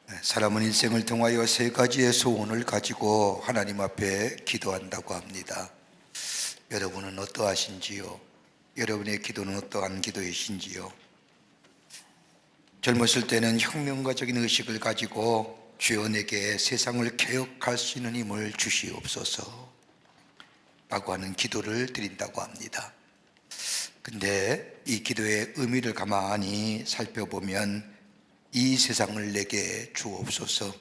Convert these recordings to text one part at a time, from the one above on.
사람은 일생을 통하여 세 가지의 소원을 가지고 하나님 앞에 기도한다고 합니다. 여러분은 어떠하신지요? 여러분의 기도는 어떠한 기도이신지요? 젊었을 때는 혁명가적인 의식을 가지고 주여 내게 세상을 개혁할 수 있는 힘을 주시옵소서 라고 하는 기도를 드린다고 합니다. 근데 이 기도의 의미를 가만히 살펴보면 이 세상을 내게 주옵소서,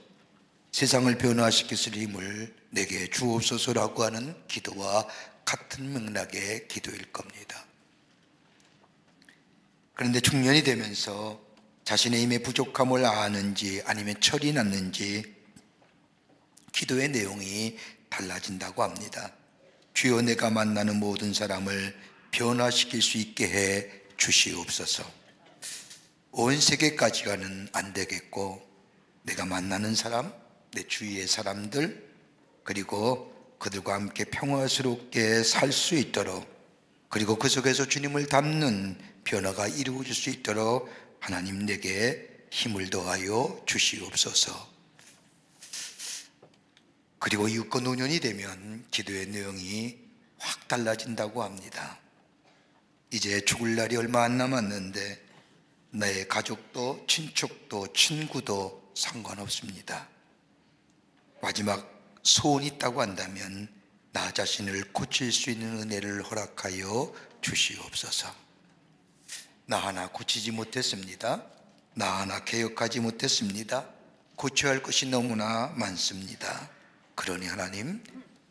세상을 변화시킬 힘을 내게 주옵소서라고 하는 기도와 같은 맥락의 기도일 겁니다. 그런데 중년이 되면서 자신의 힘의 부족함을 아는지 아니면 철이 났는지 기도의 내용이 달라진다고 합니다. 주여 내가 만나는 모든 사람을 변화시킬 수 있게 해 주시옵소서. 온 세계까지가는 안 되겠고 내가 만나는 사람, 내 주위의 사람들, 그리고 그들과 함께 평화스럽게 살 수 있도록, 그리고 그 속에서 주님을 닮는 변화가 이루어질 수 있도록 하나님 내게 힘을 더하여 주시옵소서. 그리고 이웃과 노년이 되면 기도의 내용이 확 달라진다고 합니다. 이제 죽을 날이 얼마 안 남았는데 나의 가족도 친척도 친구도 상관없습니다. 마지막 소원이 있다고 한다면 나 자신을 고칠 수 있는 은혜를 허락하여 주시옵소서. 나 하나 고치지 못했습니다. 나 하나 개혁하지 못했습니다. 고쳐야 할 것이 너무나 많습니다. 그러니 하나님,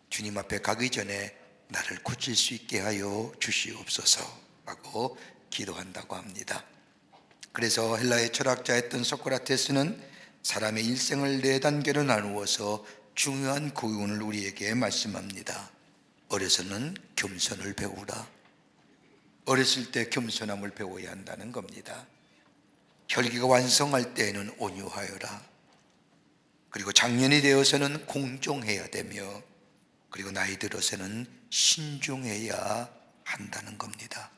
주님 앞에 가기 전에 나를 고칠 수 있게 하여 주시옵소서 라고 기도한다고 합니다. 그래서 헬라의 철학자였던 소크라테스는 사람의 일생을 네 단계로 나누어서 중요한 교훈을 우리에게 말씀합니다. 어려서는 겸손을 배우라. 어렸을 때 겸손함을 배워야 한다는 겁니다. 혈기가 완성할 때에는 온유하여라. 그리고 장년이 되어서는 공정해야 되며, 그리고 나이 들어서는 신중해야 한다는 겁니다.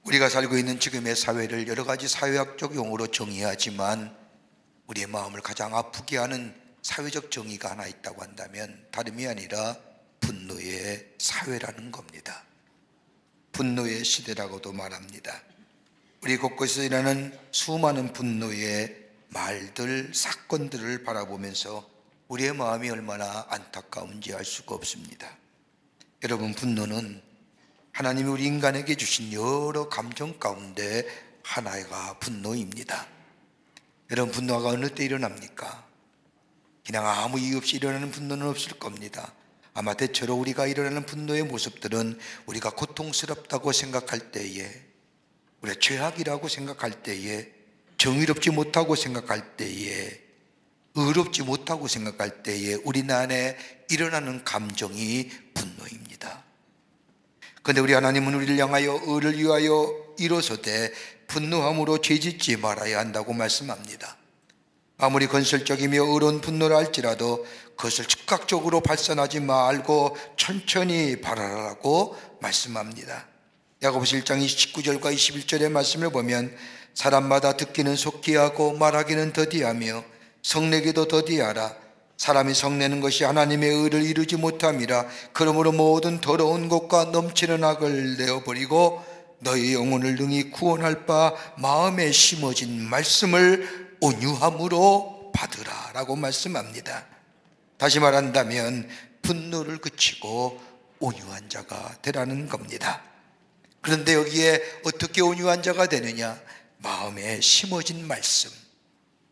우리가 살고 있는 지금의 사회를 여러 가지 사회학적 용어로 정의하지만 우리의 마음을 가장 아프게 하는 사회적 정의가 하나 있다고 한다면 다름이 아니라 분노의 사회라는 겁니다. 분노의 시대라고도 말합니다. 우리 곳곳에서 일어나는 수많은 분노의 말들, 사건들을 바라보면서 우리의 마음이 얼마나 안타까운지 알 수가 없습니다. 여러분, 분노는 하나님이 우리 인간에게 주신 여러 감정 가운데 하나가 분노입니다. 여러분, 분노가 어느 때 일어납니까? 그냥 아무 이유 없이 일어나는 분노는 없을 겁니다. 아마 대체로 우리가 일어나는 분노의 모습들은 우리가 고통스럽다고 생각할 때에, 우리가 죄악이라고 생각할 때에, 정의롭지 못하고 생각할 때에, 의롭지 못하고 생각할 때에 우리 안에 일어나는 감정이 분노입니다. 그런데 우리 하나님은 우리를 향하여 의를 위하여 일어서되 분노함으로 죄짓지 말아야 한다고 말씀합니다. 아무리 건설적이며 의로운 분노라 할지라도 그것을 즉각적으로 발산하지 말고 천천히 바라라고 말씀합니다. 야고보서 1장 19절과 21절의 말씀을 보면 사람마다 듣기는 속히 하고 말하기는 더디하며 성내기도 더디하라. 사람이 성내는 것이 하나님의 의를 이루지 못함이라. 그러므로 모든 더러운 것과 넘치는 악을 내어버리고 너희 영혼을 능히 구원할 바 마음에 심어진 말씀을 온유함으로 받으라 라고 말씀합니다. 다시 말한다면 분노를 그치고 온유한 자가 되라는 겁니다. 그런데 여기에 어떻게 온유한 자가 되느냐? 마음에 심어진 말씀.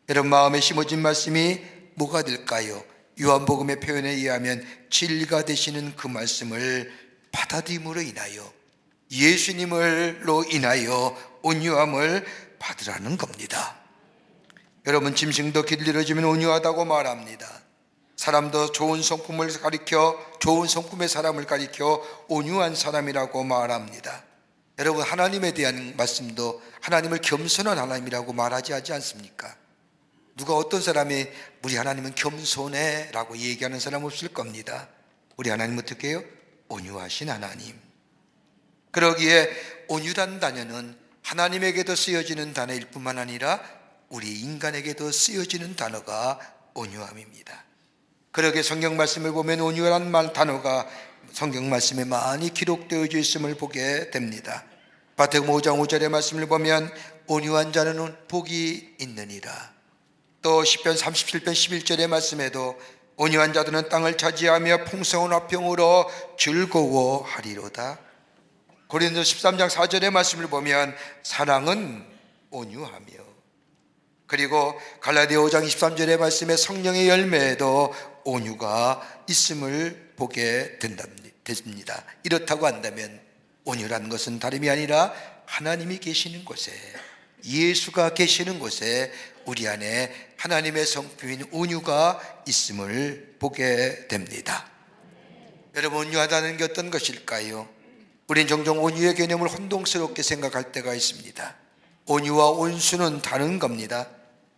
여러분, 마음에 심어진 말씀이 뭐가 될까요? 요한복음의 표현에 의하면 진리가 되시는 그 말씀을 받아들임으로 인하여, 예수님으로 인하여 온유함을 받으라는 겁니다. 여러분, 짐승도 길들여지면 온유하다고 말합니다. 사람도 좋은 성품을 가리켜, 좋은 성품의 사람을 가리켜 온유한 사람이라고 말합니다. 여러분, 하나님에 대한 말씀도 하나님을 겸손한 하나님이라고 말하지 않습니까? 누가 어떤 사람이 우리 하나님은 겸손해 라고 얘기하는 사람 없을 겁니다. 우리 하나님 어떻게 해요? 온유하신 하나님. 그러기에 온유란 단어는 하나님에게도 쓰여지는 단어일 뿐만 아니라 우리 인간에게도 쓰여지는 단어가 온유함입니다. 그러게 성경 말씀을 보면 온유란 단어가 성경 말씀에 많이 기록되어 있음을 보게 됩니다. 마태복음 5장 5절의 말씀을 보면 온유한 자는 복이 있느니라. 또 시편 37편 11절의 말씀에도 온유한 자들은 땅을 차지하며 풍성한 화평으로 즐거워하리로다. 고린도 13장 4절의 말씀을 보면 사랑은 온유하며, 그리고 갈라디아 5장 23절의 말씀에 성령의 열매에도 온유가 있음을 보게 됐습니다. 이렇다고 한다면 온유라는 것은 다름이 아니라 하나님이 계시는 곳에, 예수가 계시는 곳에 우리 안에 하나님의 성품인 온유가 있음을 보게 됩니다. 여러분, 온유하다는 게 어떤 것일까요? 우린 종종 온유의 개념을 혼동스럽게 생각할 때가 있습니다. 온유와 온수는 다른 겁니다.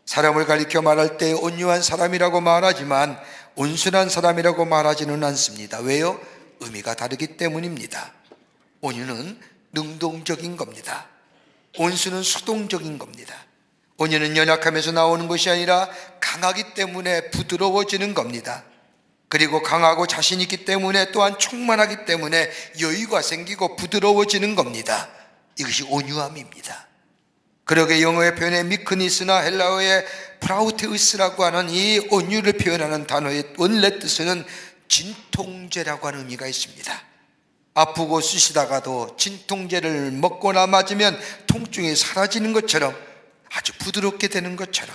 사람을 가리켜 말할 때 온유한 사람이라고 말하지만 온순한 사람이라고 말하지는 않습니다. 왜요? 의미가 다르기 때문입니다. 온유는 능동적인 겁니다. 온수는 수동적인 겁니다. 온유는 연약함에서 나오는 것이 아니라 강하기 때문에 부드러워지는 겁니다. 그리고 강하고 자신 있기 때문에 또한 충만하기 때문에 여유가 생기고 부드러워지는 겁니다. 이것이 온유함입니다. 그러게 영어의 표현의 미크니스나 헬라어의 프라우테우스라고 하는 이 온유를 표현하는 단어의 원래 뜻은 진통제라고 하는 의미가 있습니다. 아프고 쑤시다가도 진통제를 먹거나 맞으면 통증이 사라지는 것처럼, 아주 부드럽게 되는 것처럼,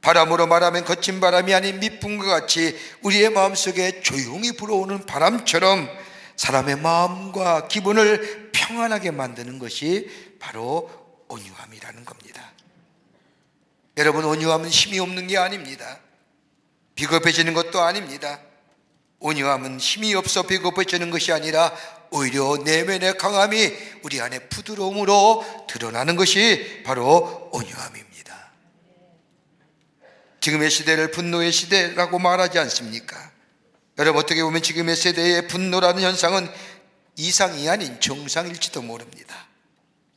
바람으로 말하면 거친 바람이 아닌 미풍과 같이 우리의 마음속에 조용히 불어오는 바람처럼 사람의 마음과 기분을 평안하게 만드는 것이 바로 온유함이라는 겁니다. 여러분, 온유함은 힘이 없는 게 아닙니다. 비겁해지는 것도 아닙니다. 온유함은 힘이 없어 비겁해지는 것이 아니라 오히려 내면의 강함이 우리 안에 부드러움으로 드러나는 것이 바로 온유함입니다. 지금의 시대를 분노의 시대라고 말하지 않습니까? 여러분, 어떻게 보면 지금의 세대의 분노라는 현상은 이상이 아닌 정상일지도 모릅니다.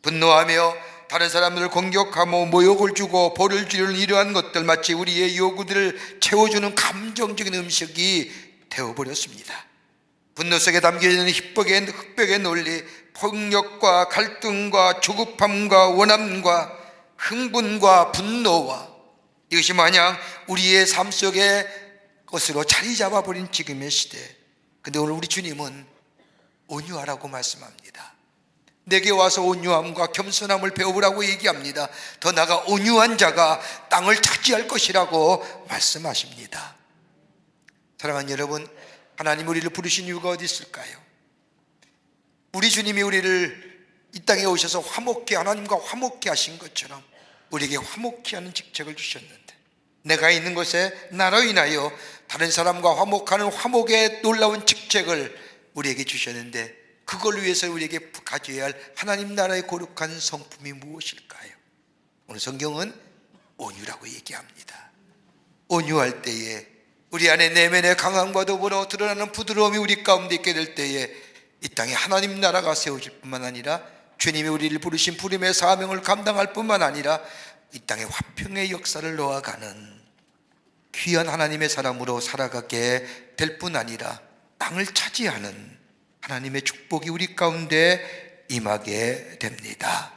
분노하며 다른 사람들을 공격하고 모욕을 주고 벌을 주려는 이러한 것들, 마치 우리의 요구들을 채워주는 감정적인 음식이 되어버렸습니다. 분노 속에 담겨있는 흑백의 논리, 폭력과 갈등과 조급함과 원함과 흥분과 분노와, 이것이 마냥 우리의 삶 속의 것으로 자리 잡아버린 지금의 시대. 근데 오늘 우리 주님은 온유하라고 말씀합니다. 내게 와서 온유함과 겸손함을 배우라고 얘기합니다. 더 나아가 온유한 자가 땅을 차지할 것이라고 말씀하십니다. 사랑하는 여러분, 하나님 우리를 부르신 이유가 어디 있을까요? 우리 주님이 우리를 이 땅에 오셔서 화목케, 하나님과 화목케 하신 것처럼 우리에게 화목케 하는 직책을 주셨는데, 내가 있는 곳에 나로 인하여 다른 사람과 화목하는 화목의 놀라운 직책을 우리에게 주셨는데, 그걸 위해서 우리에게 가져야 할 하나님 나라의 거룩한 성품이 무엇일까요? 오늘 성경은 온유라고 얘기합니다. 온유할 때에 우리 안에 내면의 강함과 더불어 드러나는 부드러움이 우리 가운데 있게 될 때에 이 땅에 하나님 나라가 세워질 뿐만 아니라 주님이 우리를 부르신 부름의 사명을 감당할 뿐만 아니라 이 땅에 화평의 역사를 놓아가는 귀한 하나님의 사람으로 살아가게 될 뿐 아니라 땅을 차지하는 하나님의 축복이 우리 가운데 임하게 됩니다.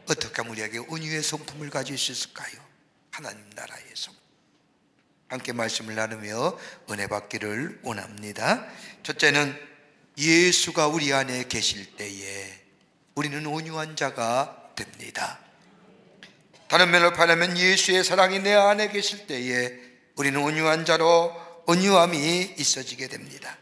어떻게 하면 우리에게 온유의 성품을 가질 수 있을까요? 하나님 나라의 성품. 함께 말씀을 나누며 은혜 받기를 원합니다. 첫째는 예수가 우리 안에 계실 때에 우리는 온유한 자가 됩니다. 다른 면을 바라면 예수의 사랑이 내 안에 계실 때에 우리는 온유한 자로 온유함이 있어지게 됩니다.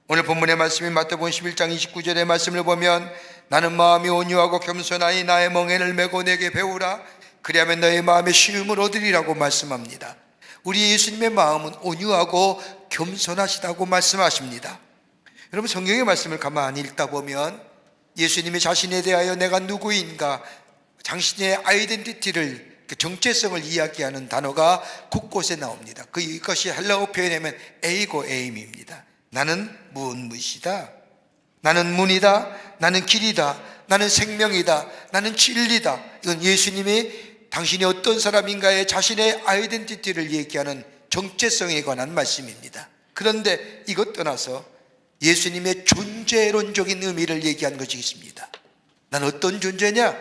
오늘 본문의 말씀인 마태복음 11장 29절의 말씀을 보면 나는 마음이 온유하고 겸손하니 나의 멍에를 메고 내게 배우라. 그리하면 너의 마음에 쉬움을 얻으리라고 말씀합니다. 우리 예수님의 마음은 온유하고 겸손하시다고 말씀하십니다. 여러분, 성경의 말씀을 가만히 읽다 보면 예수님이 자신에 대하여 내가 누구인가, 당신의 아이덴티티를, 정체성을 이야기하는 단어가 곳곳에 나옵니다. 이것이 헬라어 표현하면 에이고 에임입니다. 나는 무엇이다, 나는 문이다, 나는 길이다, 나는 생명이다, 나는 진리다. 이건 예수님이 당신이 어떤 사람인가에 자신의 아이덴티티를 얘기하는 정체성에 관한 말씀입니다. 그런데 이것 떠나서 예수님의 존재론적인 의미를 얘기한 것이 있습니다. 난 어떤 존재냐?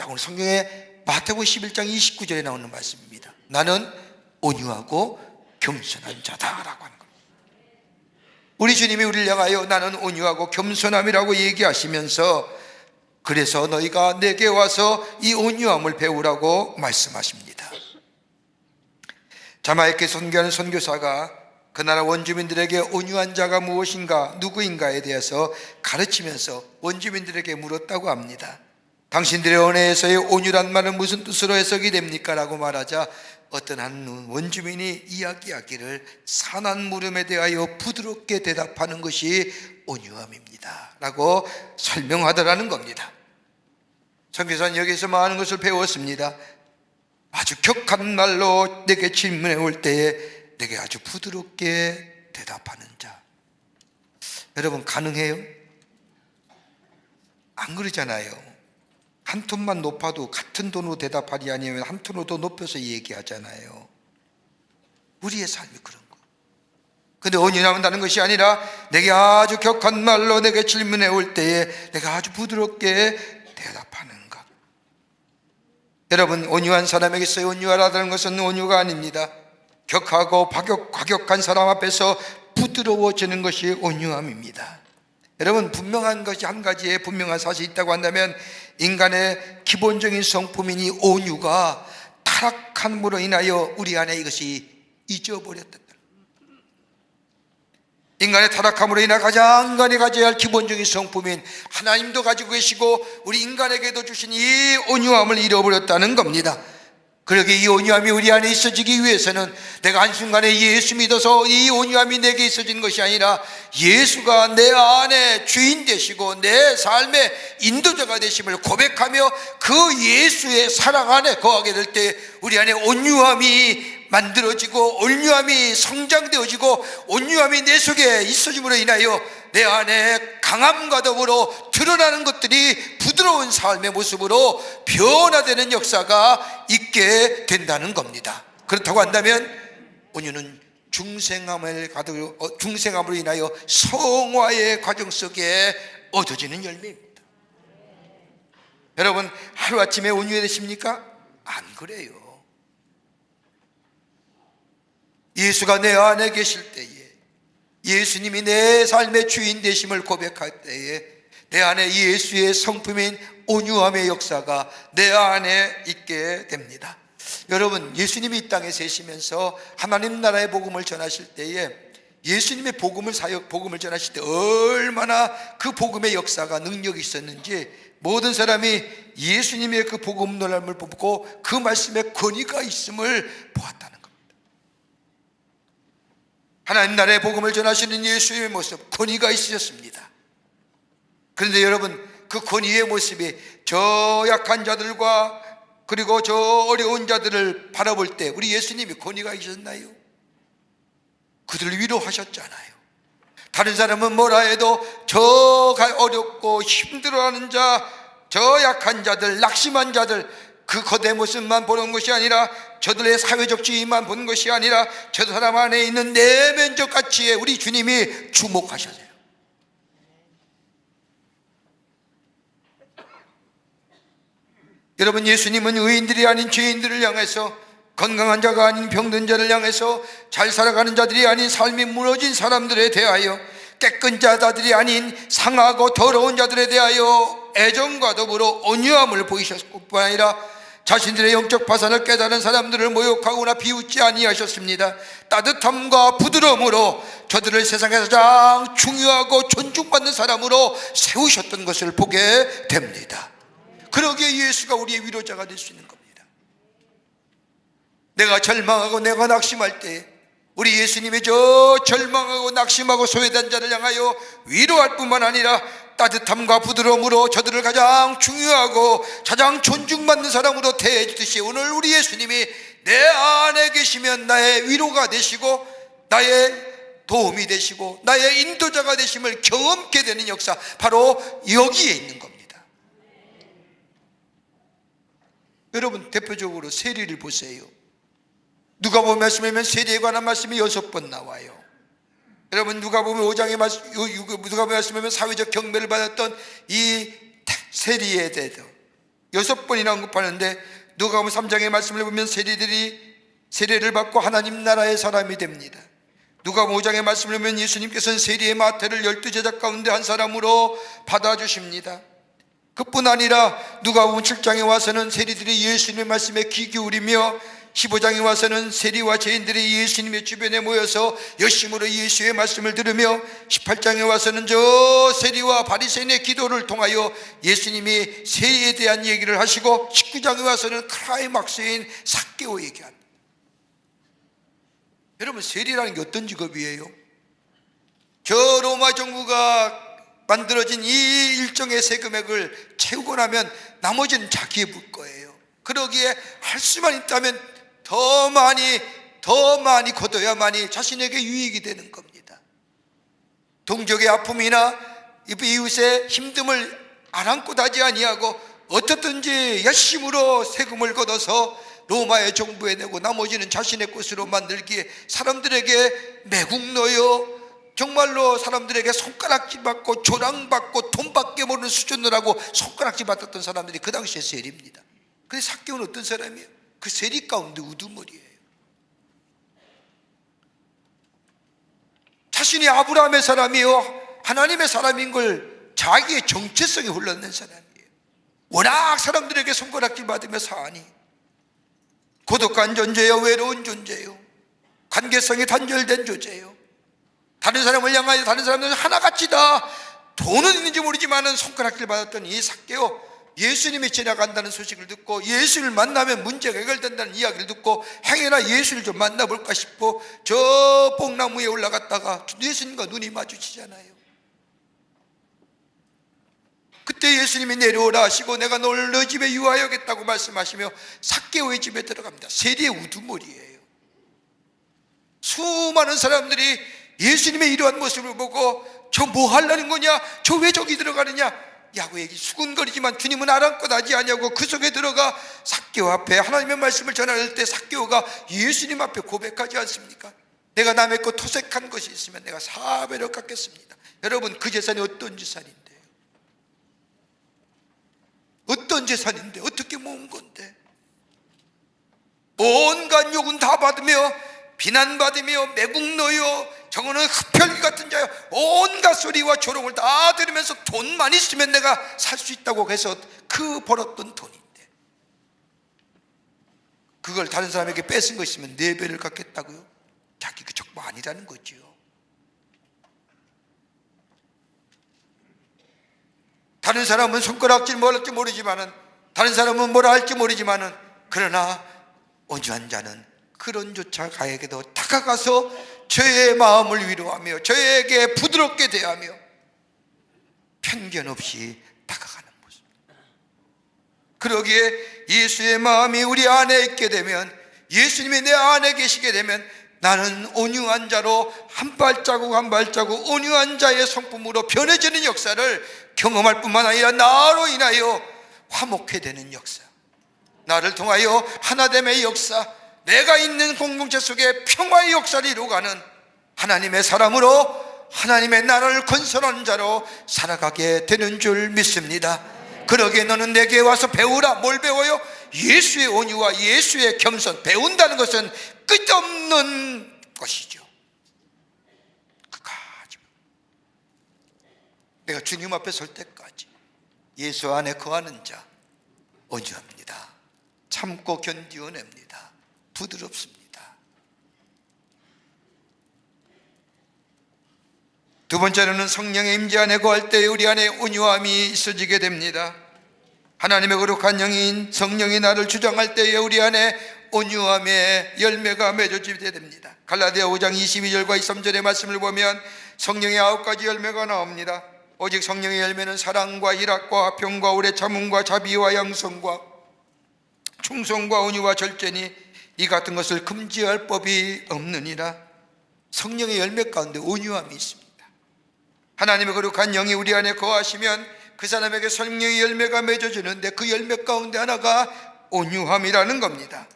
오늘 성경에 마태복음 11장 29절에 나오는 말씀입니다. 나는 온유하고 겸손한 자다라고 하는 겁니다. 우리 주님이 우리를 향하여 나는 온유하고 겸손함이라고 얘기하시면서 그래서 너희가 내게 와서 이 온유함을 배우라고 말씀하십니다. 자마이카 선교하는 선교사가 그 나라 원주민들에게 온유한 자가 무엇인가, 누구인가에 대해서 가르치면서 원주민들에게 물었다고 합니다. 당신들의 언어에서의 온유란 말은 무슨 뜻으로 해석이 됩니까? 라고 말하자 어떤 한 원주민이 이야기하기를 산한 물음에 대하여 부드럽게 대답하는 것이 온유함입니다 라고 설명하더라는 겁니다. 선교사는 여기서 많은 것을 배웠습니다. 아주 격한 말로 내게 질문해 올 때에 내게 아주 부드럽게 대답하는 자. 여러분, 가능해요? 안 그러잖아요. 한 톤만 높아도 같은 톤으로 대답하리 아니면 한 톤으로 더 높여서 얘기하잖아요. 우리의 삶이 그런 거. 근데 온유함은 것이 아니라 내게 아주 격한 말로 내게 질문해 올 때에 내가 아주 부드럽게 대답하는 것. 여러분, 온유한 사람에게서 온유하라는 것은 온유가 아닙니다. 격하고 과격한 사람 앞에서 부드러워지는 것이 온유함입니다. 여러분, 분명한 것이 한 가지의 분명한 사실이 있다고 한다면 인간의 기본적인 성품인 이 온유가 타락함으로 인하여 우리 안에 이것이 잊어버렸다. 인간의 타락함으로 인해 가장 인간이 가져야 할 기본적인 성품인 하나님도 가지고 계시고 우리 인간에게도 주신 이 온유함을 잃어버렸다는 겁니다. 그러기에 이 온유함이 우리 안에 있어지기 위해서는 내가 한순간에 예수 믿어서 이 온유함이 내게 있어진 것이 아니라 예수가 내 안에 주인 되시고 내 삶의 인도자가 되심을 고백하며 그 예수의 사랑 안에 거하게 될 때 우리 안에 온유함이 만들어지고 온유함이 성장되어지고 온유함이 내 속에 있어짐으로 인하여 내 안에 강함과 더불어 드러나는 것들이 부드러운 삶의 모습으로 변화되는 역사가 있게 된다는 겁니다. 그렇다고 한다면 온유는 중생함으로 인하여 성화의 과정 속에 얻어지는 열매입니다. 여러분, 하루아침에 온유해지십니까? 안 그래요. 예수가 내 안에 계실 때에, 예수님이 내 삶의 주인 되심을 고백할 때에 내 안에 예수의 성품인 온유함의 역사가 내 안에 있게 됩니다. 여러분, 예수님이 이 땅에 계시면서 하나님 나라의 복음을 전하실 때에 예수님의 복음을 전하실 때 얼마나 그 복음의 역사가 능력이 있었는지 모든 사람이 예수님의 그 복음 논람을 보고 그 말씀에 권위가 있음을 보았다는 겁니다. 하나님 나라의 복음을 전하시는 예수의 모습, 권위가 있으셨습니다. 그런데 여러분, 그 권위의 모습이 저 약한 자들과 그리고 저 어려운 자들을 바라볼 때 우리 예수님이 권위가 있었나요? 그들을 위로하셨잖아요. 다른 사람은 뭐라 해도 저 어렵고 힘들어하는 자, 저 약한 자들, 낙심한 자들, 그 거대 모습만 보는 것이 아니라 저들의 사회적 지위만 보는 것이 아니라 저 사람 안에 있는 내면적 가치에 우리 주님이 주목하셨어요. 여러분, 예수님은 의인들이 아닌 죄인들을 향해서, 건강한 자가 아닌 병든 자를 향해서, 잘 살아가는 자들이 아닌 삶이 무너진 사람들에 대하여, 깨끗한 자들이 아닌 상하고 더러운 자들에 대하여 애정과 더불어 온유함을 보이셨을 뿐 아니라 자신들의 영적 파산을 깨달은 사람들을 모욕하거나 비웃지 아니하셨습니다. 따뜻함과 부드러움으로 저들을 세상에서 가장 중요하고 존중받는 사람으로 세우셨던 것을 보게 됩니다. 그러기에 예수가 우리의 위로자가 될 수 있는 겁니다. 내가 절망하고 내가 낙심할 때 우리 예수님이 저 절망하고 낙심하고 소외된 자를 향하여 위로할 뿐만 아니라 따뜻함과 부드러움으로 저들을 가장 중요하고 가장 존중받는 사람으로 대해주듯이 오늘 우리 예수님이 내 안에 계시면 나의 위로가 되시고 나의 도움이 되시고 나의 인도자가 되심을 경험케 되는 역사, 바로 여기에 있는 겁니다. 여러분 대표적으로 세리를 보세요. 누가복음 말씀에 보면 세리에 관한 말씀이 6번 나와요. 여러분 누가복음 5장에 누가복음 말씀에 보면 사회적 경배를 받았던 이 세리에 대해서 6번이나 언급하는데, 누가복음 3장의 말씀을 보면 세리들이 세례를 받고 하나님 나라의 사람이 됩니다. 누가복음 5장의 말씀을 보면 예수님께서는 세리의 마태를 12제자 가운데 한 사람으로 받아주십니다. 그뿐 아니라 누가복음 7장에 와서는 세리들이 예수님의 말씀에 귀 기울이며 15장에 와서는 세리와 죄인들이 예수님의 주변에 모여서 열심으로 예수의 말씀을 들으며 18장에 와서는 저 세리와 바리새인의 기도를 통하여 예수님이 세리에 대한 얘기를 하시고 19장에 와서는 클라이막스인 삭개오 얘기합니다. 여러분 세리라는 게 어떤 직업이에요? 저 로마 정부가 만들어진 이 일정의 세금액을 채우고 나면 나머지는 자기의 물 거예요. 그러기에 할 수만 있다면 더 많이 거둬야만이 자신에게 유익이 되는 겁니다. 동족의 아픔이나 이웃의 힘듦을 아랑곳 하지 아니하고 어떻든지 열심으로 세금을 걷어서 로마의 정부에 내고 나머지는 자신의 것으로 만들기에 사람들에게 매국노요, 정말로 사람들에게 손가락질 받고 조랑받고 돈밖에 모르는 수준으로 하고 손가락질 받았던 사람들이 그 당시에 세리입니다. 그런데 삭개오는 어떤 사람이에요? 그 세리 가운데 우두머리예요. 자신이 아브라함의 사람이요 하나님의 사람인 걸 자기의 정체성에 흘러낸 사람이에요. 워낙 사람들에게 손가락질 받으며 사니 고독한 존재요, 외로운 존재요, 관계성이 단절된 존재요. 다른 사람을 향하여 다른 사람들은 하나같이 다 돈은 있는지 모르지만 손가락질 받았던 이 삭개오, 예수님이 지나간다는 소식을 듣고 예수를 만나면 문제가 해결된다는 이야기를 듣고 행여나 예수를 좀 만나볼까 싶어 저 뽕나무에 올라갔다가 예수님과 눈이 마주치잖아요. 그때 예수님이 내려오라 하시고 내가 너를 너 집에 유하여겠다고 말씀하시며 삭개오의 집에 들어갑니다. 세리의 우두머리예요. 수많은 사람들이 예수님의 이러한 모습을 보고 저 뭐 하려는 거냐, 저 왜 저기 들어가느냐 야구 얘기 수군거리지만 주님은 아랑곳 하지 아니하고 그 속에 들어가 삭개오 앞에 하나님의 말씀을 전할 때 삭개오가 예수님 앞에 고백하지 않습니까? 내가 남의 것 토색한 것이 있으면 내가 4배로 깎겠습니다. 여러분 그 재산이 어떤 재산인데요? 어떤 재산인데 어떻게 모은 건데? 온갖 욕은 다 받으며 비난받으며 매국노요, 저거는 흡혈귀 같은 자요, 온갖 소리와 조롱을 다 들으면서 돈만 있으면 내가 살 수 있다고 해서 그 벌었던 돈인데 그걸 다른 사람에게 뺏은 거 있으면 4배를 갚겠다고요? 자기 그 족보 아니라는 거죠. 다른 사람은 손가락질 뭘 할지 모르지만은, 다른 사람은 뭐라 할지 모르지만은, 그러나 온유한 자는 그런 조차 가에게도 다가가서 저의 마음을 위로하며 저에게 부드럽게 대하며 편견 없이 다가가는 모습. 그러기에 예수의 마음이 우리 안에 있게 되면, 예수님이 내 안에 계시게 되면 나는 온유한 자로 한 발자국 한 발자국 온유한 자의 성품으로 변해지는 역사를 경험할 뿐만 아니라 나로 인하여 화목해 되는 역사, 나를 통하여 하나됨의 역사, 내가 있는 공동체 속에 평화의 역사를 이루어가는 하나님의 사람으로 하나님의 나라를 건설하는 자로 살아가게 되는 줄 믿습니다. 그러기에 너는 내게 와서 배우라. 뭘 배워요? 예수의 온유와 예수의 겸손. 배운다는 것은 끝없는 것이죠. 끝까지 내가 주님 앞에 설 때까지 예수 안에 거하는 자 온유합니다. 참고 견디어냅니다. 부드럽습니다. 두 번째로는 성령의 임재 안에 거할 때 우리 안에 온유함이 있어지게 됩니다. 하나님의 거룩한 영인 성령이 나를 주장할 때에 우리 안에 온유함의 열매가 맺어지게 됩니다. 갈라디아 5장 22절과 23절의 말씀을 보면 성령의 9가지 열매가 나옵니다. 오직 성령의 열매는 사랑과 희락과 화평과 오래 참음과 자비와 양성과 충성과 온유와 절제니 이 같은 것을 금지할 법이 없느니라. 성령의 열매 가운데 온유함이 있습니다. 하나님의 거룩한 영이 우리 안에 거하시면 그 사람에게 성령의 열매가 맺어지는데 그 열매 가운데 하나가 온유함이라는 겁니다.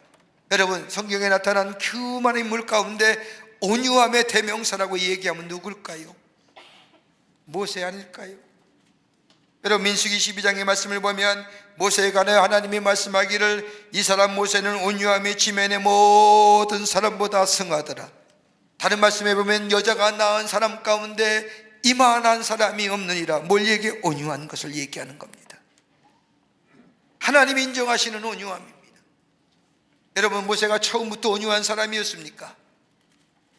여러분, 성경에 나타난 그 많은 인물 가운데 온유함의 대명사라고 얘기하면 누굴까요? 모세 아닐까요? 여러분, 민수기 12장의 말씀을 보면 모세에 관하여 하나님이 말씀하기를 이 사람 모세는 온유함이 지면의 모든 사람보다 승하더라. 다른 말씀에 보면 여자가 낳은 사람 가운데 이만한 사람이 없느니라. 뭘 얘기해? 온유한 것을 얘기하는 겁니다. 하나님이 인정하시는 온유함입니다. 여러분, 모세가 처음부터 온유한 사람이었습니까?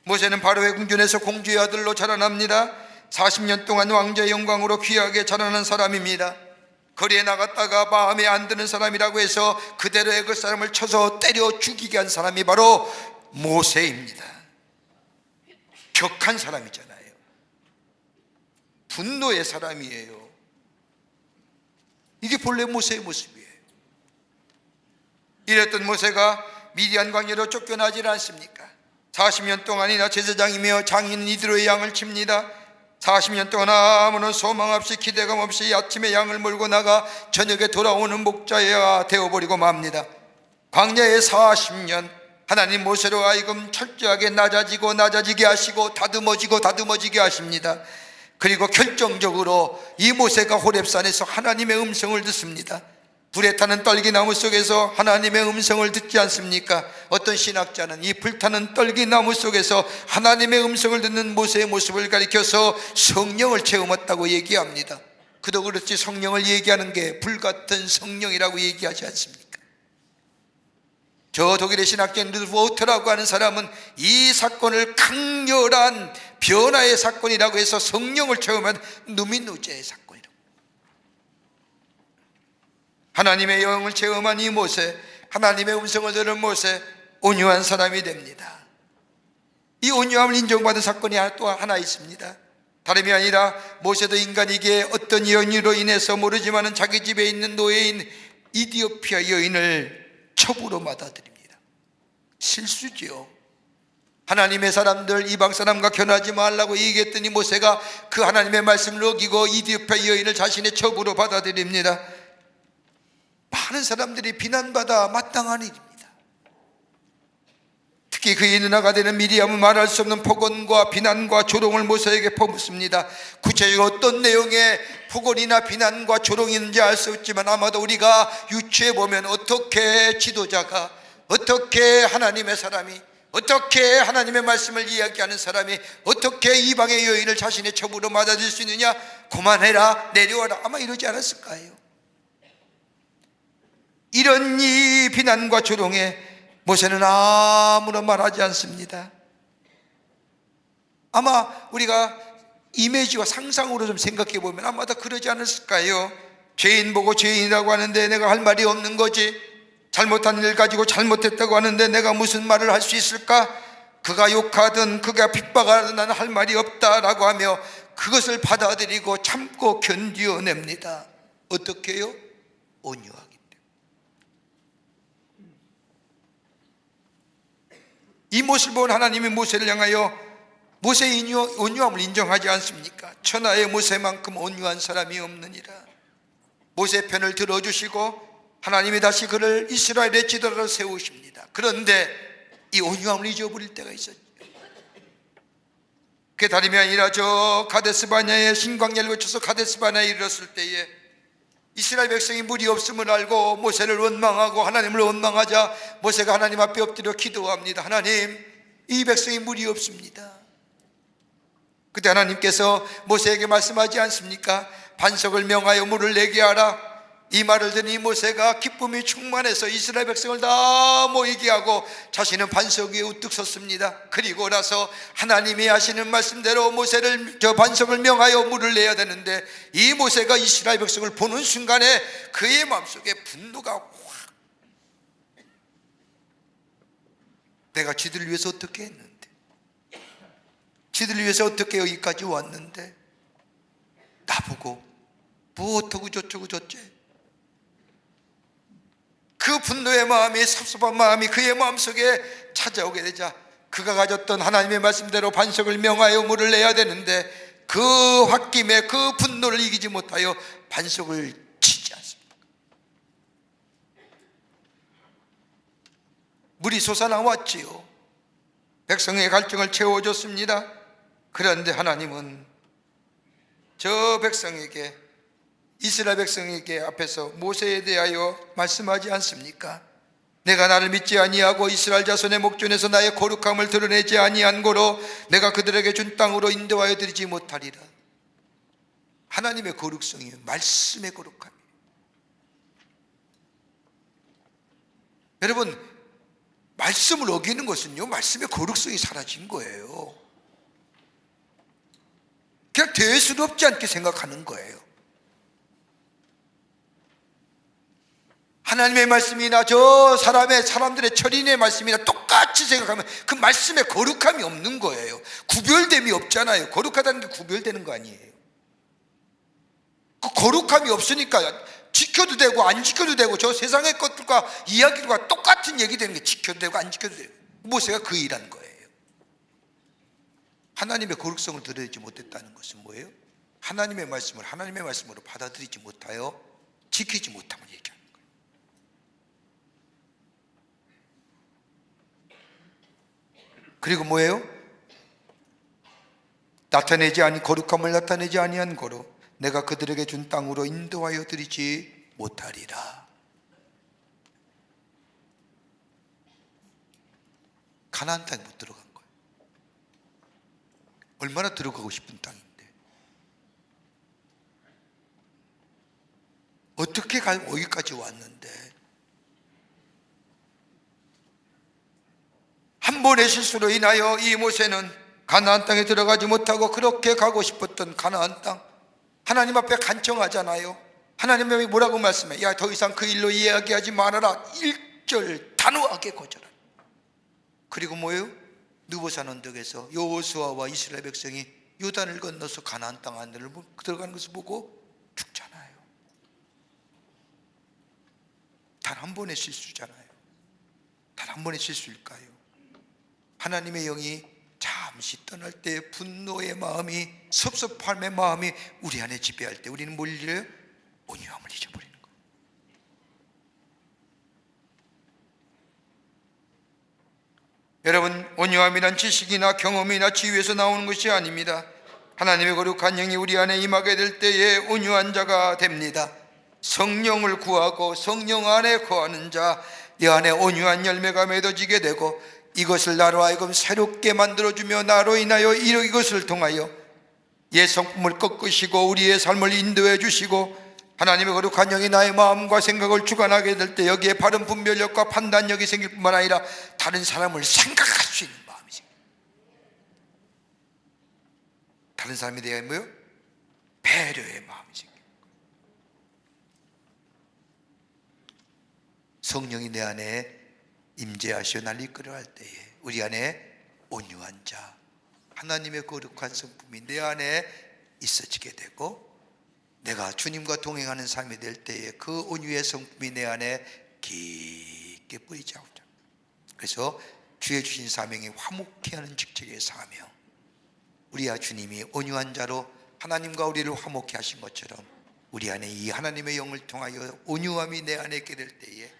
모세는 바로의 궁전에서 공주의 아들로 자라납니다. 40년 동안 왕자의 영광으로 귀하게 자라난 사람입니다. 거리에 나갔다가 마음에 안 드는 사람이라고 해서 그대로 애굽 사람을 쳐서 때려 죽이게 한 사람이 바로 모세입니다. 격한 사람이잖아요. 분노의 사람이에요. 이게 본래 모세의 모습이에요. 이랬던 모세가 미디안 광야로 쫓겨나질 않습니까? 40년 동안이나 제사장이며 장인 이드로의 양을 칩니다. 40년 동안 아무런 소망 없이 기대감 없이 아침에 양을 몰고 나가 저녁에 돌아오는 목자가 되어버리고 맙니다. 광야에 40년 하나님 모세로 하여금 철저하게 낮아지게 하시고 다듬어지게 하십니다. 그리고 결정적으로 이 모세가 호렙산에서 하나님의 음성을 듣습니다. 불에 타는 떨기나무 속에서 하나님의 음성을 듣지 않습니까? 어떤 신학자는 이 불타는 떨기나무 속에서 하나님의 음성을 듣는 모세의 모습을 가리켜서 성령을 체험했다고 얘기합니다. 그도 그렇지 성령을 얘기하는 게 불같은 성령이라고 얘기하지 않습니까? 저 독일의 신학자인 루돌프 오트라고 하는 사람은 이 사건을 강렬한 변화의 사건이라고 해서 성령을 체험한 누민누제의 사건이라고. 하나님의 영을 체험한 이 모세, 하나님의 음성을 들은 모세, 온유한 사람이 됩니다. 이 온유함을 인정받은 사건이 또 하나 있습니다. 다름이 아니라 모세도 인간에게 어떤 연유로 인해서 모르지만 자기 집에 있는 노예인 이디오피아 여인을 첩으로 받아들입니다. 실수지요. 하나님의 사람들 이방 사람과 결혼하지 말라고 얘기했더니 모세가 그 하나님의 말씀을 어기고 이디오피아 여인을 자신의 첩으로 받아들입니다. 많은 사람들이 비난받아 마땅한 일입니다. 특히 그의 누나가 되는 미리암은 말할 수 없는 폭언과 비난과 조롱을 모세에게 퍼붓습니다. 구체적으로 어떤 내용의 폭언이나 비난과 조롱이 있는지 알 수 없지만 아마도 우리가 유추해보면 어떻게 지도자가, 어떻게 하나님의 사람이, 어떻게 하나님의 말씀을 이야기하는 사람이 어떻게 이방의 여인을 자신의 첩으로 맞아줄 수 있느냐, 그만해라, 내려와라, 아마 이러지 않았을까요? 이런 이 비난과 조롱에 모세는 아무런 말하지 않습니다. 아마 우리가 이미지와 상상으로 좀 생각해 보면 아마도 그러지 않았을까요? 죄인 보고 죄인이라고 하는데 내가 할 말이 없는 거지, 잘못한 일 가지고 잘못했다고 하는데 내가 무슨 말을 할 수 있을까? 그가 욕하든 그가 핍박하든 나는 할 말이 없다라고 하며 그것을 받아들이고 참고 견디어냅니다. 어떻게 해요? 온유하게. 이 모습을 본 하나님이 모세를 향하여 모세의 온유함을 인정하지 않습니까? 천하의 모세만큼 온유한 사람이 없느니라. 모세 편을 들어주시고 하나님이 다시 그를 이스라엘의 지도자로 세우십니다. 그런데 이 온유함을 잊어버릴 때가 있었죠. 그게 다름이 아니라 저 가데스바냐의 신광야를 거쳐서 가데스바냐에 이르렀을 때에 이스라엘 백성이 물이 없음을 알고 모세를 원망하고 하나님을 원망하자 모세가 하나님 앞에 엎드려 기도합니다. 하나님, 이 백성이 물이 없습니다. 그때 하나님께서 모세에게 말씀하지 않습니까? 반석을 명하여 물을 내게 하라. 이 말을 들으니 모세가 기쁨이 충만해서 이스라엘 백성을 다 모이게 하고 자신은 반석 위에 우뚝 섰습니다. 그리고 나서 하나님이 하시는 말씀대로 모세를 저 반석을 명하여 물을 내야 되는데 이 모세가 이스라엘 백성을 보는 순간에 그의 마음속에 분노가 확, 내가 지들을 위해서 어떻게 했는데, 지들을 위해서 어떻게 여기까지 왔는데 나보고 뭐 어쩌고 저쩌고 저쩌. 그 분노의 마음이, 섭섭한 마음이 그의 마음속에 찾아오게 되자 그가 가졌던 하나님의 말씀대로 반석을 명하여 물을 내야 되는데 그 홧김에 그 분노를 이기지 못하여 반석을 치지 않습니다. 물이 솟아나왔지요. 백성의 갈증을 채워줬습니다. 그런데 하나님은 저 백성에게, 이스라엘 백성에게 앞에서 모세에 대하여 말씀하지 않습니까? 내가 나를 믿지 아니하고 이스라엘 자손의 목전에서 나의 거룩함을 드러내지 아니한 고로 내가 그들에게 준 땅으로 인도하여 드리지 못하리라. 하나님의 거룩성이에요. 말씀의 거룩함이에요. 여러분, 말씀을 어기는 것은요, 말씀의 거룩성이 사라진 거예요. 그냥 대수롭지 않게 생각하는 거예요. 하나님의 말씀이나 저 사람들의 철인의 말씀이나 똑같이 생각하면 그 말씀에 거룩함이 없는 거예요. 구별됨이 없잖아요. 거룩하다는 게 구별되는 거 아니에요. 그 거룩함이 없으니까 지켜도 되고 안 지켜도 되고 저 세상의 것들과 이야기들과 똑같은 얘기 되는 게 지켜도 되고 안 지켜도 되고, 모세가 그 일한 거예요. 하나님의 거룩성을 드러내지 못했다는 것은 뭐예요? 하나님의 말씀을 하나님의 말씀으로 받아들이지 못하여 지키지 못함을 얘기합니다. 그리고 뭐예요? 거룩함을 나타내지 아니한 고로 내가 그들에게 준 땅으로 인도하여 드리지 못하리라. 가나안 땅에 못 들어간 거예요. 얼마나 들어가고 싶은 땅인데 어떻게 여기까지 왔는데 한 번의 실수로 인하여 이 모세는 가나안 땅에 들어가지 못하고 그렇게 가고 싶었던 가나안 땅, 하나님 앞에 간청하잖아요. 하나님이 뭐라고 말씀해? 야, 더 이상 그 일로 이야기하지 말아라. 1절 단호하게 거절하라. 그리고 뭐예요? 느보산 언덕에서 여호수아와 이스라엘 백성이 요단을 건너서 가나안 땅 안으로 들어가는 것을 보고 죽잖아요. 단 한 번의 실수잖아요. 단 한 번의 실수일까요? 하나님의 영이 잠시 떠날 때 분노의 마음이, 섭섭함의 마음이 우리 안에 지배할 때 우리는 뭘 잃어요? 온유함을 잊어버리는 거예요. 여러분, 온유함이란 지식이나 경험이나 지위에서 나오는 것이 아닙니다. 하나님의 거룩한 영이 우리 안에 임하게 될 때에 온유한 자가 됩니다. 성령을 구하고 성령 안에 거하는 자, 이 안에 온유한 열매가 맺어지게 되고 이것을 나로 하여금 새롭게 만들어주며 나로 인하여 이것을 통하여 옛 성품을 꺾으시고 우리의 삶을 인도해 주시고 하나님의 거룩한 영이 나의 마음과 생각을 주관하게 될 때 여기에 바른 분별력과 판단력이 생길 뿐만 아니라 다른 사람을 생각할 수 있는 마음이 생겨요. 다른 사람에 대한 뭐요? 배려의 마음이 생겨요. 성령이 내 안에 임재하시어 날 이끌어 갈 때에 우리 안에 온유한 자, 하나님의 거룩한 성품이 내 안에 있어지게 되고 내가 주님과 동행하는 삶이 될 때에 그 온유의 성품이 내 안에 깊게 뿌리지 않죠. 그래서 주의 주신 사명이 화목케 하는 직책의 사명, 우리야 주님이 온유한 자로 하나님과 우리를 화목케 하신 것처럼 우리 안에 이 하나님의 영을 통하여 온유함이 내 안에 있게 될 때에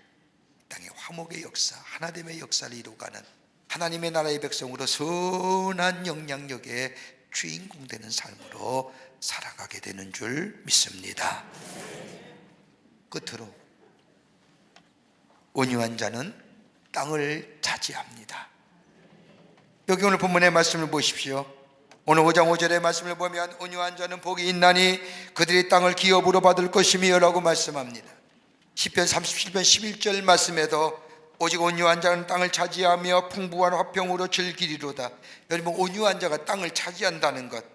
땅의 화목의 역사, 하나됨의 역사를 이루어가는 하나님의 나라의 백성으로 선한 영향력의 주인공 되는 삶으로 살아가게 되는 줄 믿습니다. 끝으로 온유한 자는 땅을 차지합니다. 여기 오늘 본문의 말씀을 보십시오. 오늘 5장 5절의 말씀을 보면 온유한 자는 복이 있나니 그들이 땅을 기업으로 받을 것이며 라고 말씀합니다. 시편 37편 11절 말씀에도 오직 온유한 자는 땅을 차지하며 풍부한 화평으로 즐기리로다. 여러분, 온유한 자가 땅을 차지한다는 것,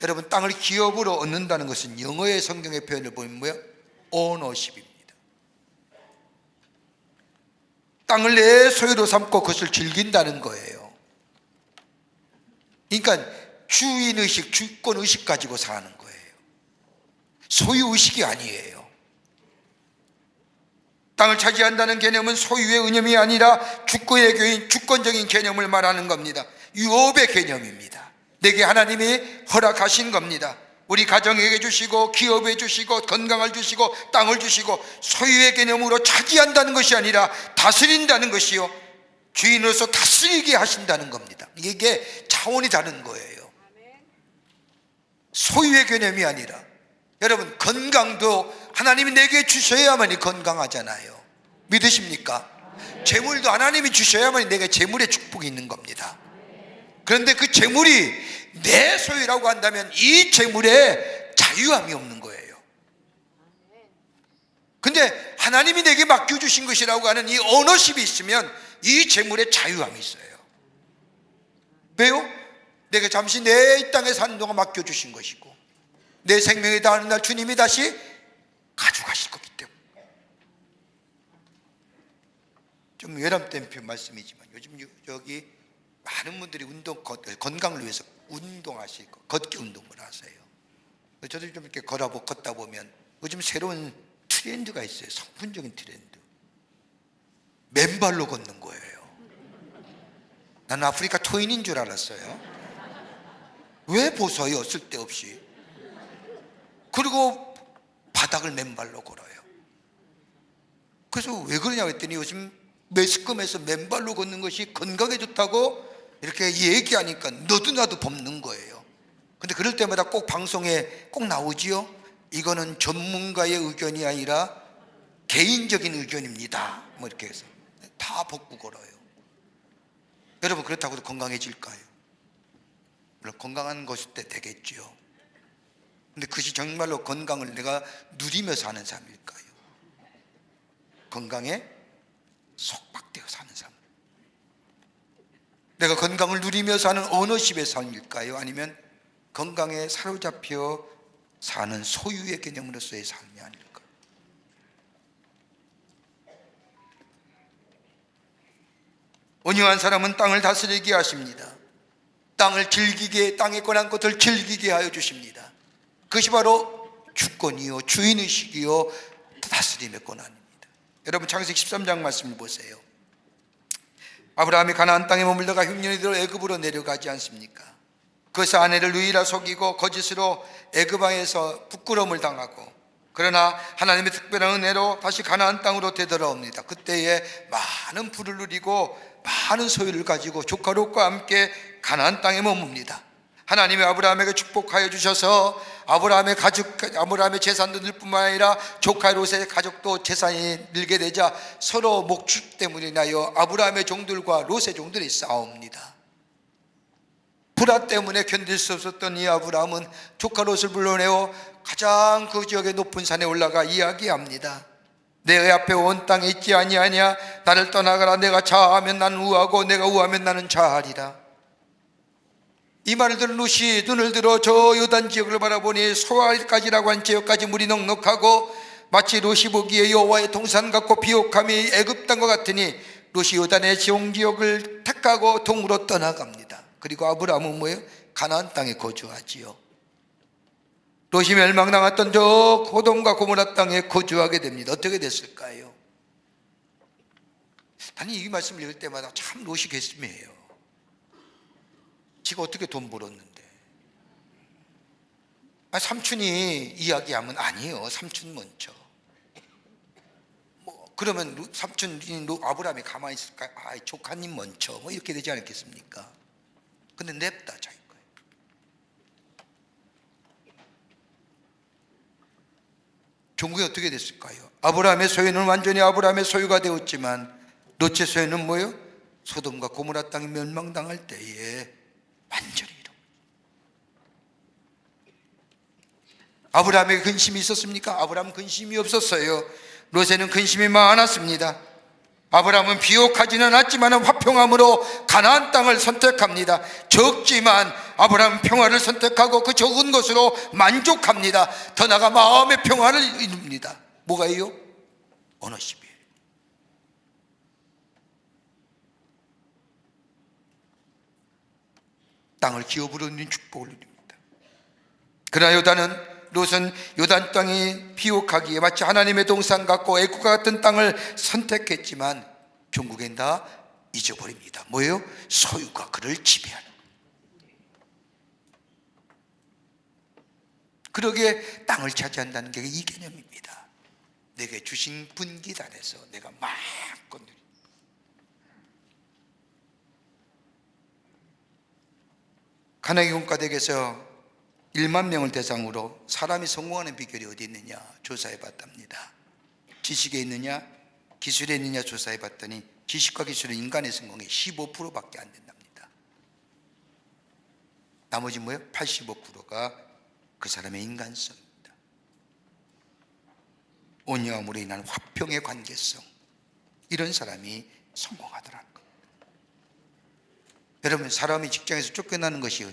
여러분 땅을 기업으로 얻는다는 것은 영어의 성경의 표현을 보면 뭐예요? ownership입니다. 땅을 내 소유로 삼고 그것을 즐긴다는 거예요. 그러니까 주인의식, 주권의식 가지고 사는 거예요. 소유의식이 아니에요. 땅을 차지한다는 개념은 소유의 의념이 아니라 주권적인 개념을 말하는 겁니다. 유업의 개념입니다. 내게 하나님이 허락하신 겁니다. 우리 가정에게 주시고 기업에 주시고 건강을 주시고 땅을 주시고 소유의 개념으로 차지한다는 것이 아니라 다스린다는 것이요, 주인으로서 다스리게 하신다는 겁니다. 이게 차원이 다른 거예요. 소유의 개념이 아니라, 여러분 건강도 하나님이 내게 주셔야만이 건강하잖아요. 믿으십니까? 재물도 하나님이 주셔야만이 내게 재물의 축복이 있는 겁니다. 그런데 그 재물이 내 소유라고 한다면 이 재물에 자유함이 없는 거예요. 근데 하나님이 내게 맡겨주신 것이라고 하는 이 오너십이 있으면 이 재물에 자유함이 있어요. 왜요? 내가 잠시 내 땅에 사는 동안 맡겨주신 것이고, 내 생명이 다하는 날 주님이 다시 가져가실 거기 때문에. 좀 외람된 말씀이지만 요즘 여기 많은 분들이 건강을 위해서 운동하실 거, 걷기 운동을 하세요. 저도 좀 이렇게 걷다 보면 요즘 새로운 트렌드가 있어요. 성품적인 트렌드. 맨발로 걷는 거예요. 나는 아프리카 토인인 줄 알았어요. 왜 벗어요? 쓸데없이. 그리고 바닥을 맨발로 걸어요. 그래서 왜 그러냐고 했더니 요즘 매스컴에서 맨발로 걷는 것이 건강에 좋다고 이렇게 얘기하니까 너도 나도 벗는 거예요. 근데 그럴 때마다 꼭 방송에 꼭 나오지요. 이거는 전문가의 의견이 아니라 개인적인 의견입니다. 뭐 이렇게 해서 다 벗고 걸어요. 여러분 그렇다고 해도 건강해질까요? 물론 건강한 것일 때 되겠죠. 근데 그것이 정말로 건강을 내가 누리며 사는 삶일까요? 건강에 속박되어 사는 삶. 내가 건강을 누리며 사는 오너십의 삶일까요? 아니면 건강에 사로잡혀 사는 소유의 개념으로서의 삶이 아닐까? 온유한 사람은 땅을 다스리게 하십니다. 땅을 즐기게, 땅에 관한 것을 즐기게 하여 주십니다. 그것이 바로 주권이요, 주인의식이요, 다스림의 권한입니다. 여러분 창세기 13장 말씀을 보세요. 아브라함이 가나안 땅에 머물다가 흉년이 들어 애굽으로 내려가지 않습니까? 그래서 아내를 누이라 속이고 거짓으로 애굽 왕에서 부끄러움을 당하고, 그러나 하나님의 특별한 은혜로 다시 가나안 땅으로 되돌아옵니다. 그때에 많은 부를 누리고 많은 소유를 가지고 조카 롯과 함께 가나안 땅에 머뭅니다. 하나님이 아브라함에게 축복하여 주셔서 아브라함의 재산도 늘 뿐만 아니라 조카 롯의 가족도 재산이 늘게 되자 서로 목축 때문에 인하여 아브라함의 종들과 롯의 종들이 싸웁니다. 불화 때문에 견딜 수 없었던 이 아브라함은 조카 롯을 불러내어 가장 그 지역의 높은 산에 올라가 이야기합니다. 내 앞에 온 땅에 있지 아니하냐? 나를 떠나가라. 내가 좌하면 나는 우하고 내가 우하면 나는 좌하리라. 이 말을 들은 롯이 눈을 들어 저 요단 지역을 바라보니 소알까지라고 한 지역까지 물이 넉넉하고 마치 롯이 보기에 여호와의 동산 같고 비옥함이 애굽 땅과 같으니 롯이 요단의 지옥지역을 택하고 동으로 떠나갑니다. 그리고 아브라함은 뭐예요? 가나안 땅에 거주하지요. 롯이 멸망당했던 저 소돔과 고모라 땅에 거주하게 됩니다. 어떻게 됐을까요? 아니 이 말씀을 읽을 때마다 참 롯이 괘씸해요. 지가 어떻게 돈 벌었는데. 삼촌이 이야기하면 아니에요. 삼촌 먼저. 그러면 삼촌이 아브라함이 가만히 있을까요? 조카님 먼저. 이렇게 되지 않겠습니까? 근데 냅다 자기 거예요. 종국이 어떻게 됐을까요? 아브라함의 소유는 완전히 아브라함의 소유가 되었지만 롯의 소유는 뭐예요? 소돔과 고모라 땅이 멸망당할 때에 완전히 잃어. 아브라함에게 근심이 있었습니까? 아브라함은 근심이 없었어요. 롯에는 근심이 많았습니다. 아브라함은 비옥하지는 않았지만 화평함으로 가나안 땅을 선택합니다. 적지만 아브라함은 평화를 선택하고 그 적은 것으로 만족합니다. 더 나아가 마음의 평화를 이룹니다. 뭐가요? 오너십이에요. 땅을 기업으로 얻는 축복을 누립니다. 그러나 롯은 요단 땅이 비옥하기에 마치 하나님의 동산 같고 애국과 같은 땅을 선택했지만 결국엔 다 잊어버립니다. 뭐예요? 소유가 그를 지배하는 거예요. 그러기에 땅을 차지한다는 게 이 개념입니다. 내게 주신 분기단에서 내가 마음껏 누립니다. 가나기 공과대에서 1만 명을 대상으로 사람이 성공하는 비결이 어디 있느냐 조사해 봤답니다. 지식에 있느냐 기술에 있느냐 조사해 봤더니 지식과 기술은 인간의 성공의 15%밖에 안 된답니다. 나머지 뭐예요? 85%가 그 사람의 인간성입니다. 온유함으로 인한 화평의 관계성, 이런 사람이 성공하더라는 겁니다. 여러분, 사람이 직장에서 쫓겨나는 것이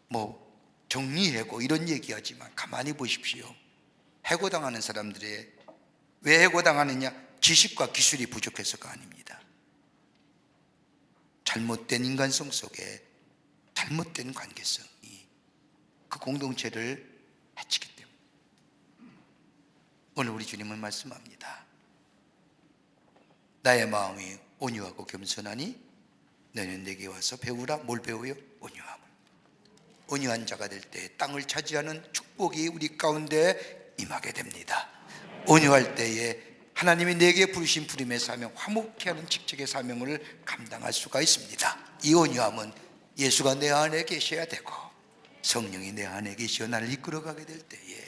뭐 정리해고 이런 얘기하지만 가만히 보십시오. 해고당하는 사람들의 왜 해고당하느냐? 지식과 기술이 부족해서가 아닙니다. 잘못된 인간성 속에 잘못된 관계성이 그 공동체를 해치기 때문에 오늘 우리 주님은 말씀합니다. 나의 마음이 온유하고 겸손하니 너는 내게 와서 배우라. 뭘 배워요? 온유함을. 온유한 자가 될 때 땅을 차지하는 축복이 우리 가운데 임하게 됩니다. 온유할 때에 하나님이 내게 부르신 부름의 사명, 화목케 하는 직책의 사명을 감당할 수가 있습니다. 이 온유함은 예수가 내 안에 계셔야 되고 성령이 내 안에 계시어 나를 이끌어가게 될 때에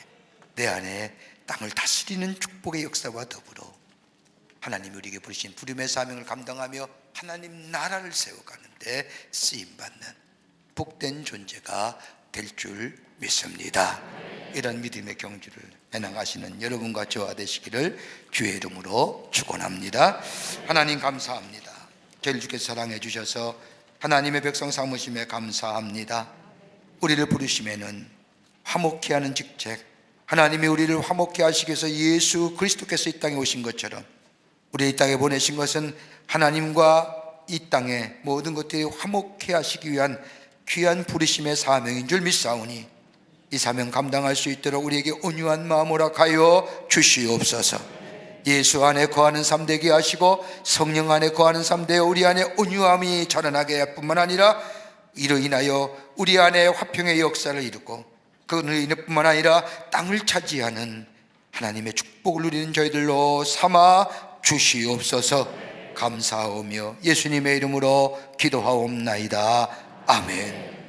내 안에 땅을 다스리는 축복의 역사와 더불어 하나님이 우리에게 부르신 부름의 사명을 감당하며 하나님 나라를 세워가는데 쓰임받는 복된 존재가 될 줄 믿습니다. 이런 믿음의 경주를 해나가시는 여러분과 저와 되시기를 주의 이름으로 축원합니다. 하나님 감사합니다. 저희를 주께서 사랑해 주셔서 하나님의 백성 삼으심에 감사합니다. 우리를 부르심에는 화목케 하는 직책, 하나님이 우리를 화목케 하시기 위해서 예수 그리스도께서 이 땅에 오신 것처럼 우리 이 땅에 보내신 것은 하나님과 이 땅의 모든 것들이 화목케 하시기 위한 귀한 부르심의 사명인 줄 믿사오니 이 사명 감당할 수 있도록 우리에게 온유한 마음을 허락하여 주시옵소서. 예수 안에 거하는 삶 되게 하시고 성령 안에 거하는 삶 되어 우리 안에 온유함이 자라나게 할 뿐만 아니라 이로 인하여 우리 안에 화평의 역사를 이루고 그로 인해 뿐만 아니라 땅을 차지하는 하나님의 축복을 누리는 저희들로 삼아 주시옵소서. 감사하오며 예수님의 이름으로 기도하옵나이다. 아멘.